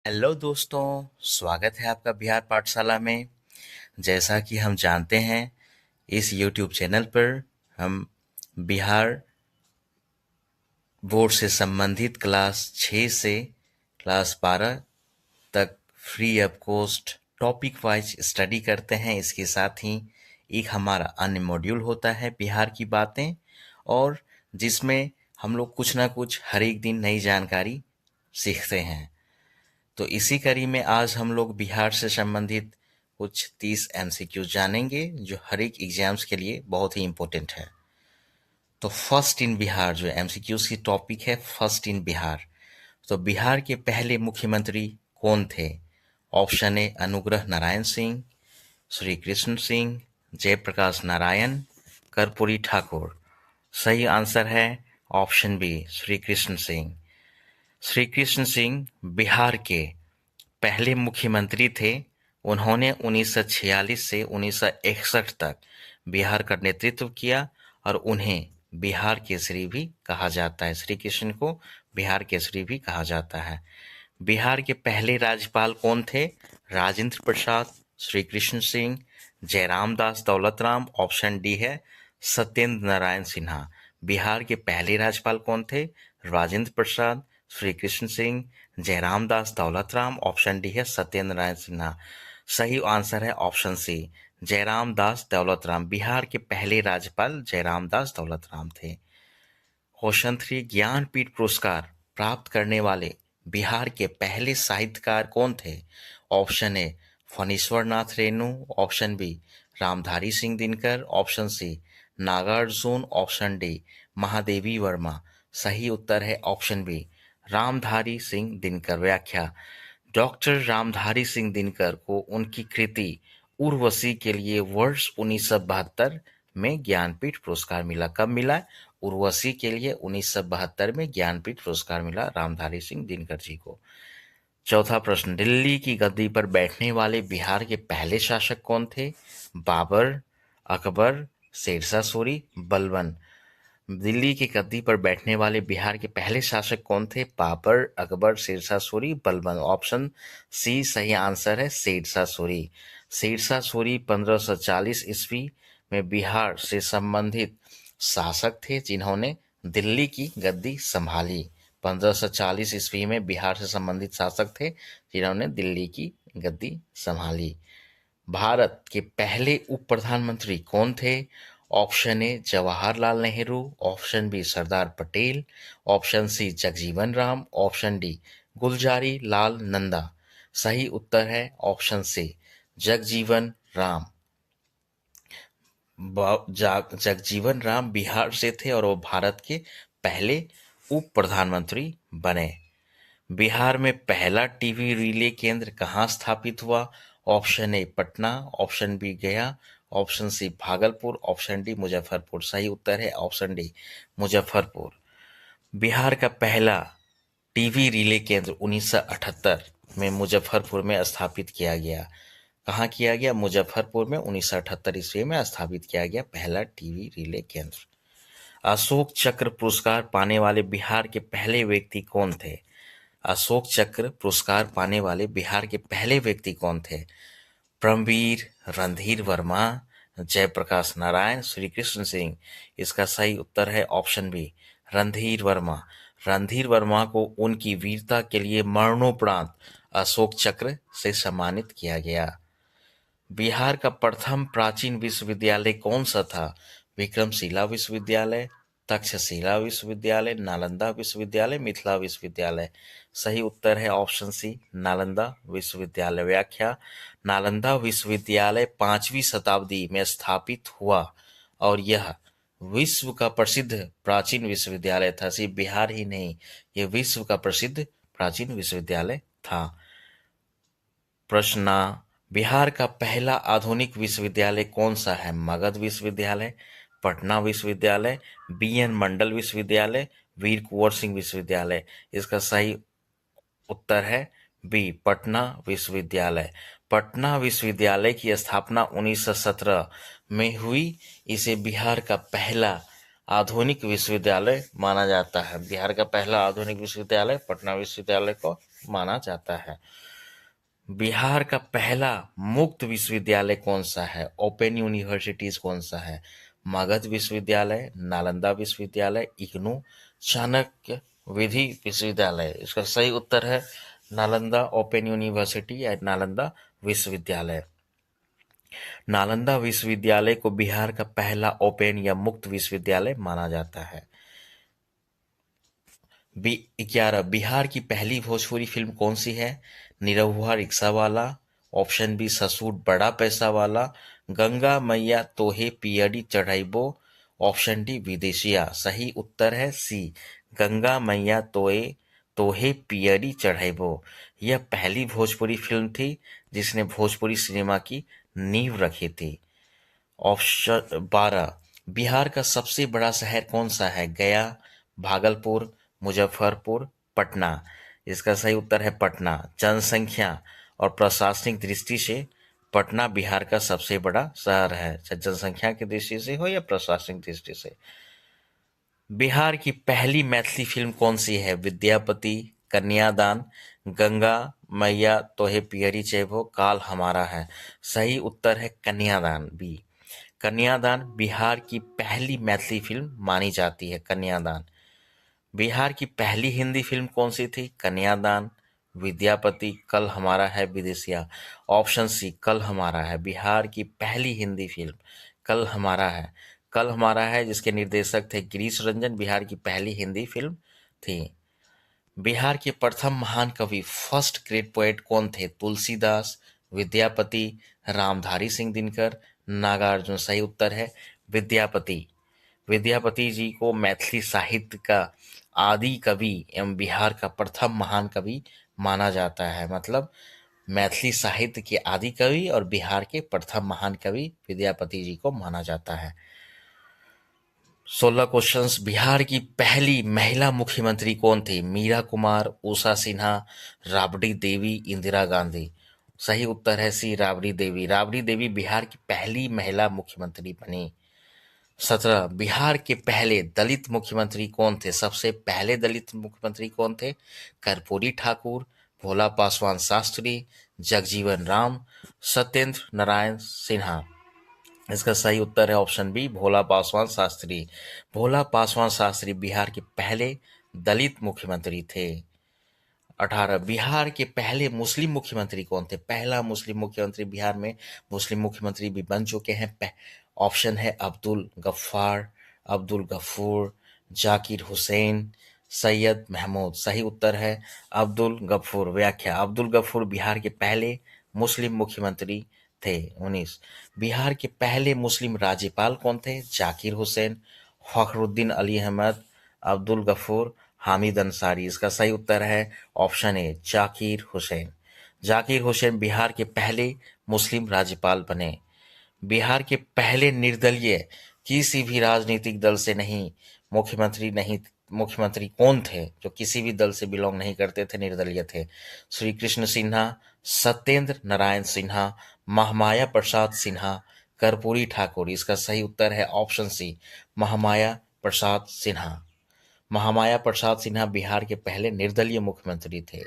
Hello दोस्तों, स्वागत है आपका बिहार पाठशाला में। जैसा कि हम जानते हैं, इस यूट्यूब चैनल पर हम बिहार बोर्ड से संबंधित क्लास 6 से क्लास 12 तक free of cost topic wise study करते हैं। इसके साथ ही एक हमारा अन्य मॉड्यूल होता है बिहार की बातें, और जिसमें हम लोग कुछ ना कुछ हर एक दिन नई जानकारी सीखते हैं। तो इसी कड़ी में आज हम लोग बिहार से संबंधित कुछ 30 एमसीक्यू जानेंगे, जो हर एक एग्जाम्स के लिए बहुत ही इम्पोर्टेंट है। तो फर्स्ट इन बिहार जो एमसीक्यूज की टॉपिक है, फर्स्ट इन बिहार। तो बिहार के पहले मुख्यमंत्री कौन थे? ऑप्शन ए अनुग्रह नारायण सिंह, श्री कृष्ण सिंह, जयप्रकाश नारायण, कर्पूरी ठाकुर। सही आंसर है ऑप्शन बी, श्री कृष्ण सिंह। श्री कृष्ण सिंह बिहार के पहले मुख्यमंत्री थे। उन्होंने 1946 से 1961 तक बिहार का नेतृत्व किया और उन्हें बिहार केसरी भी कहा जाता है। श्री कृष्ण को बिहार केसरी भी कहा जाता है। बिहार के पहले राज्यपाल कौन थे? राजेंद्र प्रसाद, श्री कृष्ण सिंह, जयराम दास दौलतराम। ऑप्शन डी है सत्येंद्र नारायण सिन्हा। बिहार के पहले राज्यपाल कौन थे? राजेंद्र प्रसाद, श्री कृष्ण सिंह, जयराम दास दौलतराम। ऑप्शन डी है सत्येंद्र नारायण सिन्हा। सही आंसर है ऑप्शन सी, जयराम दास दौलतराम। बिहार के पहले राज्यपाल जयराम दास दौलतराम थे। क्वेश्चन 3, ज्ञानपीठ पुरस्कार प्राप्त करने वाले बिहार के पहले साहित्यकार कौन थे? Option A Phanishwar Nath Renu, option B Ramdhari Singh Dinkar, option C Nagarjun, option D Mahadevi Verma. सही उत्तर है ऑप्शन बी रामधारी सिंह दिनकर। व्याख्या: डॉक्टर रामधारी सिंह दिनकर को उनकी कृति उर्वशी के लिए वर्ष 1972 में ज्ञानपीठ पुरस्कार मिला। कब मिला? उर्वशी के लिए 1972 में ज्ञानपीठ पुरस्कार मिला रामधारी सिंह दिनकर जी को। चौथा प्रश्न, दिल्ली की गद्दी पर बैठने वाले बिहार के पहले शासक कौन थे? बाबर, अकबर, शेरशाह सूरी, बलबन। दिल्ली की गद्दी पर बैठने वाले बिहार के पहले शासक कौन थे? बाबर, अकबर, शेरशाह सूरी, बलबन। ऑप्शन सी सही आंसर है, शेरशाह सूरी। शेरशाह सूरी 1540 ईस्वी में बिहार से संबंधित शासक थे जिन्होंने दिल्ली की गद्दी संभाली। 1540 ईस्वी में बिहार से संबंधित शासक थे जिन्होंने दिल्ली की गद्दी संभाली। भारत के पहले उप प्रधानमंत्री कौन थे? Option A Jawaharlal Nehru, option B Sardar Patel, option C Jagjivan Ram, option D Gulzari Lal Nanda. सही उत्तर है ऑप्शन सी जगजीवन राम। जगजीवन राम बिहार से थे और वो भारत के पहले उप प्रधानमंत्री बने। बिहार में पहला टीवी रिले केंद्र कहाँ स्थापित हुआ? Option A Patna, option B Gaya, option C Bhagalpur, option D Muzaffarpur. सही उत्तर है ऑप्शन डी मुजफ्फरपुर। बिहार का पहला टीवी रिले केंद्र 1978 में मुजफ्फरपुर में स्थापित किया गया। कहाँ किया गया? मुजफ्फरपुर में 1978 ईस्वी में स्थापित किया गया पहला टीवी रिले केंद्र। अशोक चक्र पुरस्कार पाने वाले बिहार के पहले व्यक्ति कौन थे? अशोक चक्र पुरस्कार पाने वाले बिहार के पहले व्यक्ति कौन थे? परमवीर, रणधीर वर्मा, जयप्रकाश नारायण, श्री कृष्ण सिंह। इसका सही उत्तर है ऑप्शन बी रणधीर वर्मा। रणधीर वर्मा को उनकी वीरता के लिए मरणोपरांत अशोक चक्र से सम्मानित किया गया। बिहार का प्रथम प्राचीन विश्वविद्यालय कौन सा था? विक्रमशिला विश्वविद्यालय, तक्षशिला विश्वविद्यालय, नालंदा विश्वविद्यालय, मिथिला विश्वविद्यालय। सही उत्तर है ऑप्शन सी नालंदा विश्वविद्यालय। व्याख्या: नालंदा विश्वविद्यालय 5वीं शताब्दी में स्थापित हुआ और यह विश्व का प्रसिद्ध प्राचीन विश्वविद्यालय था। सिर्फ बिहार ही नहीं, यह विश्व का प्रसिद्ध प्राचीन विश्वविद्यालय था। प्रश्न: बिहार का पहला आधुनिक विश्वविद्यालय कौन सा है? मगध विश्वविद्यालय, पटना विश्वविद्यालय, बी.एन. मंडल विश्वविद्यालय, वीर कुंवर सिंह विश्वविद्यालय। इसका सही उत्तर है बी पटना विश्वविद्यालय। पटना विश्वविद्यालय की स्थापना 1917 में हुई। इसे बिहार का पहला आधुनिक विश्वविद्यालय माना जाता है। बिहार का पहला आधुनिक विश्वविद्यालय पटना विश्वविद्यालय को माना जाता है। बिहार का पहला मुक्त विश्वविद्यालय कौन सा है? ओपन यूनिवर्सिटीज कौन सा है? मगध विश्वविद्यालय, नालंदा विश्वविद्यालय, इग्नू, चाणक्य विधि विश्वविद्यालय। इसका सही उत्तर है नालंदा ओपन यूनिवर्सिटी या नालंदा विश्वविद्यालय। नालंदा विश्वविद्यालय को बिहार का पहला ओपन या मुक्त विश्वविद्यालय माना जाता है। 11 बिहार की पहली भोजपुरी फिल्म कौन सी है? निरहुआ रिक्शा वाला, ऑप्शन बी ससुर बड़ा पैसा वाला, गंगा मैया तोहे पियरी चढ़ाइबो, ऑप्शन डी विदेशिया। सही उत्तर है सी, गंगा मैया तोहे पियरी चढ़ाइबो। यह पहली भोजपुरी फिल्म थी जिसने भोजपुरी सिनेमा की नींव रखी थी। ऑप्शन 12 बिहार का सबसे बड़ा शहर कौन सा है? गया, भागलपुर, मुजफ्फरपुर, पटना। इसका सही उत्तर है पटना। जनसंख्या और प्रशासनिक दृष्टि से पटना बिहार का सबसे बड़ा शहर है, चाहे जनसंख्या की दृष्टि से हो या प्रशासनिक दृष्टि से। बिहार की पहली मैथिली फिल्म कौन सी है? विद्यापति, कन्यादान, गंगा मैया तोहे पियरी चेबो, काल हमारा है। सही उत्तर है कन्यादान बी। कन्यादान बिहार की पहली मैथिली फिल्म मानी जाती है। कन्यादान। बिहार की पहली हिंदी फिल्म कौन सी थी? कन्यादान, विद्यापति, कल हमारा है, विदेशिया। ऑप्शन सी कल हमारा है बिहार की पहली हिंदी फिल्म। कल हमारा है। कल हमारा है जिसके निर्देशक थे गिरीश रंजन, बिहार की पहली हिंदी फिल्म थी। बिहार के प्रथम महान कवि फर्स्ट ग्रेट पोएट कौन थे? तुलसीदास, विद्यापति, रामधारी सिंह दिनकर, नागार्जुन। सही उत्तर है विद्यापति। विद्यापति जी को मैथिली साहित्य का आदि कवि एवं बिहार का प्रथम महान कवि माना जाता है। मतलब मैथिली साहित्य के आदि कवि और बिहार के प्रथम महान कवि विद्यापति जी को माना जाता है। 16 क्वेश्चंस। बिहार की पहली महिला मुख्यमंत्री कौन थी? मीरा कुमार, उषा सिन्हा, राबड़ी देवी, इंदिरा गांधी। सही उत्तर है सी, राबड़ी देवी। राबड़ी देवी बिहार की पहली महिला मुख्यमंत्री बनी। 17 बिहार के पहले दलित मुख्यमंत्री कौन थे? सबसे पहले दलित मुख्यमंत्री कौन थे? कर्पूरी ठाकुर, भोला पासवान शास्त्री, जगजीवन राम, सत्येंद्र नारायण सिन्हा। इसका सही उत्तर है ऑप्शन बी, भोला पासवान शास्त्री। भोला पासवान शास्त्री बिहार के पहले दलित मुख्यमंत्री थे। 18 बिहार के पहले मुस्लिम मुख्यमंत्री कौन थे? पहला मुस्लिम मुख्यमंत्री बिहार में मुस्लिम मुख्यमंत्री भी बन चुके हैं। ऑप्शन है अब्दुल गफ्फार, अब्दुल गफूर, जाकिर हुसैन, सैयद महमूद। सही उत्तर है अब्दुल गफूर। व्याख्या अब्दुल गफूर बिहार के पहले मुस्लिम मुख्यमंत्री थे। 19 बिहार के पहले मुस्लिम राज्यपाल कौन थे? जाकिर हुसैन, फखरुद्दीन अली अहमद, अब्दुल गफूर, हामिद अंसारी। इसका सही उत्तर है ऑप्शन ए, जाकिर हुसैन। जाकिर हुसैन बिहार के पहले मुस्लिम राज्यपाल बने। बिहार के पहले निर्दलीय किसी भी राजनीतिक दल से मुख्यमंत्री कौन थे जो किसी भी दल से बिलोंग नहीं करते थे, निर्दलीय थे? श्री कृष्ण सिन्हा, सत्येंद्र नारायण सिन्हा, महामाया प्रसाद सिन्हा, कर्पूरी ठाकुर। इसका सही उत्तर है ऑप्शन सी, महामाया प्रसाद सिन्हा। महामाया प्रसाद सिन्हा बिहार के पहले निर्दलीय मुख्यमंत्री थे।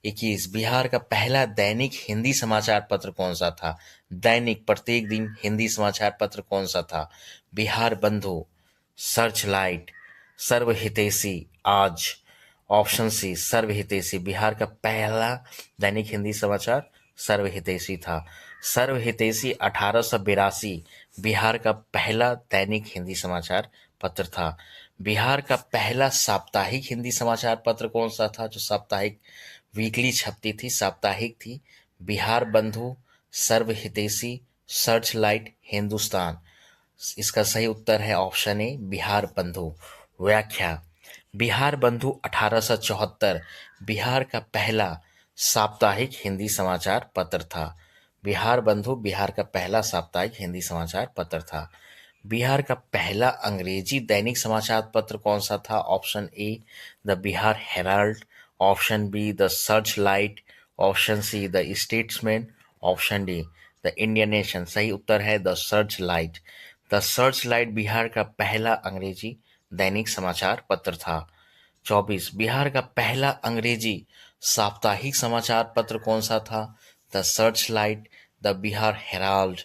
21 बिहार का पहला दैनिक हिंदी समाचार पत्र कौन सा था? दैनिक प्रत्येक दिन हिंदी समाचार पत्र कौन सा था? बिहार बंधु, सर्च लाइट, सर्वहितैषी, आज। Option C सर्वहितैषी। बिहार का पहला दैनिक हिंदी समाचार सर्वहितैषी था। सर्वहितैषी 1882 बिहार का पहला दैनिक हिंदी समाचार पत्र था। बिहार का पहला साप्ताहिक हिंदी समाचार पत्र कौन सा था जो साप्ताहिक वीकली छपती थी, साप्ताहिक थी? बिहार बंधु, सर्वहितैषी, सर्च लाइट, हिंदुस्तान। इसका सही उत्तर है ऑप्शन ए, बिहार बंधु। व्याख्या बिहार बंधु 1874 बिहार का पहला साप्ताहिक हिंदी समाचार पत्र था। बिहार बंधु बिहार का पहला साप्ताहिक हिंदी समाचार पत्र था। बिहार का पहला अंग्रेजी दैनिक समाचार पत्र कौन सा था? Option A, the Bihar Herald, option B, the Searchlight, option C, the Statesman, option D, the Indian Nation. सही उत्तर है the Searchlight. The Searchlight Bihar का पहला अंग्रेजी दैनिक समाचार पत्र था। 24 बिहार का पहला अंग्रेजी साप्ताहिक समाचार पत्र कौन सा था? The Searchlight, the Bihar Herald,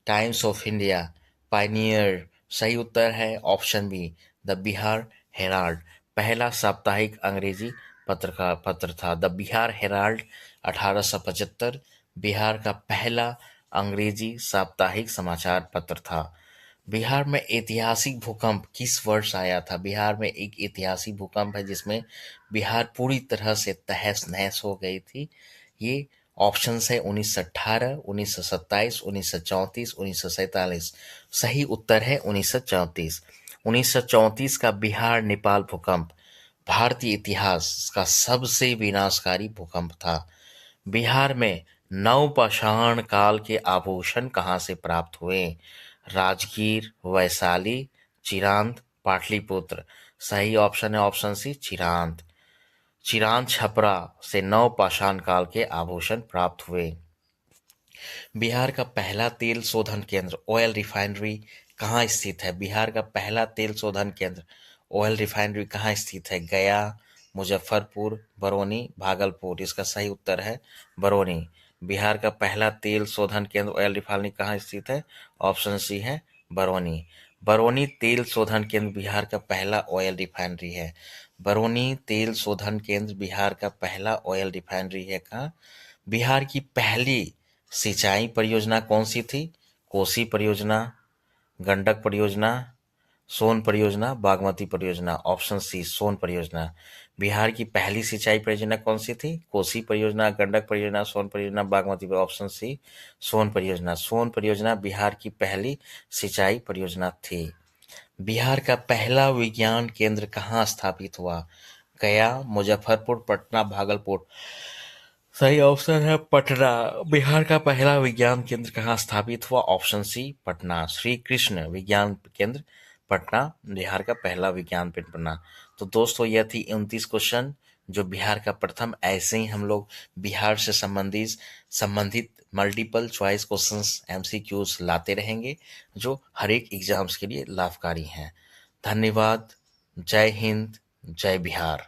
Times of India, Pioneer. सही उत्तर है option B, the Bihar Herald. पहला साप्ताहिक अंग्रेजी पत्र था द बिहार हेराल्ड। 1875 बिहार का पहला अंग्रेजी साप्ताहिक समाचार पत्र था। बिहार में ऐतिहासिक भूकंप किस वर्ष आया था? बिहार में एक ऐतिहासिक भूकंप है जिसमें बिहार पूरी तरह से तहस नहस हो गई थी। ये ऑप्शन है 1918, 1927, 1934, 1947। सही उत्तर है 1934। 1934 का बिहार नेपाल भूकंप भारतीय इतिहास का सबसे विनाशकारी भूकंप था। बिहार में नवपाषाण काल के आभूषण कहाँ से प्राप्त हुए? राजगीर, वैशाली, चिरांद, पाटलिपुत्र। सही ऑप्शन है ऑप्शन सी, चिरांद। चिरांद छपरा से नवपाषाण काल के आभूषण प्राप्त हुए। बिहार का पहला तेल शोधन केंद्र ऑयल रिफाइनरी कहाँ स्थित है? बिहार का पहला तेल शोधन केंद्र ऑयल रिफाइनरी कहाँ स्थित है? गया, मुजफ्फरपुर, बरौनी, भागलपुर। इसका सही उत्तर है बरौनी। बिहार का पहला तेल शोधन केंद्र ऑयल रिफाइनरी कहाँ स्थित है? ऑप्शन सी है बरौनी। बरौनी तेल शोधन केंद्र बिहार का पहला ऑयल रिफाइनरी है। बरौनी तेल शोधन केंद्र बिहार का पहला ऑयल रिफाइनरी है। कहाँ? बिहार की पहली सिंचाई परियोजना कौन सी थी? कोसी परियोजना, गंडक परियोजना, सोन परियोजना, बागमती परियोजना। ऑप्शन सी, सोन परियोजना। बिहार की पहली सिंचाई परियोजना कौन सी थी? कोसी परियोजना, गंडक परियोजना, सोन परियोजना, बागमती। ऑप्शन सी, सोन परियोजना। सोन परियोजना बिहार की पहली सिंचाई परियोजना थी। बिहार का पहला विज्ञान केंद्र कहाँ स्थापित हुआ? गया, मुजफ्फरपुर, पटना, भागलपुर। सही ऑप्शन है पटना। बिहार का पहला विज्ञान केंद्र कहाँ स्थापित हुआ? Option C, Patna. श्री कृष्ण विज्ञान केंद्र पटना बिहार का पहला विज्ञान केंद्र बना। तो दोस्तों यह थी 29 क्वेश्चन जो बिहार का प्रथम। ऐसे ही हम लोग बिहार से संबंधित मल्टीपल चॉइस क्वेश्चंस एमसीक्यूज लाते रहेंगे जो हर एक एग्जाम्स के लिए लाभकारी हैं। धन्यवाद। जय हिंद, जय बिहार।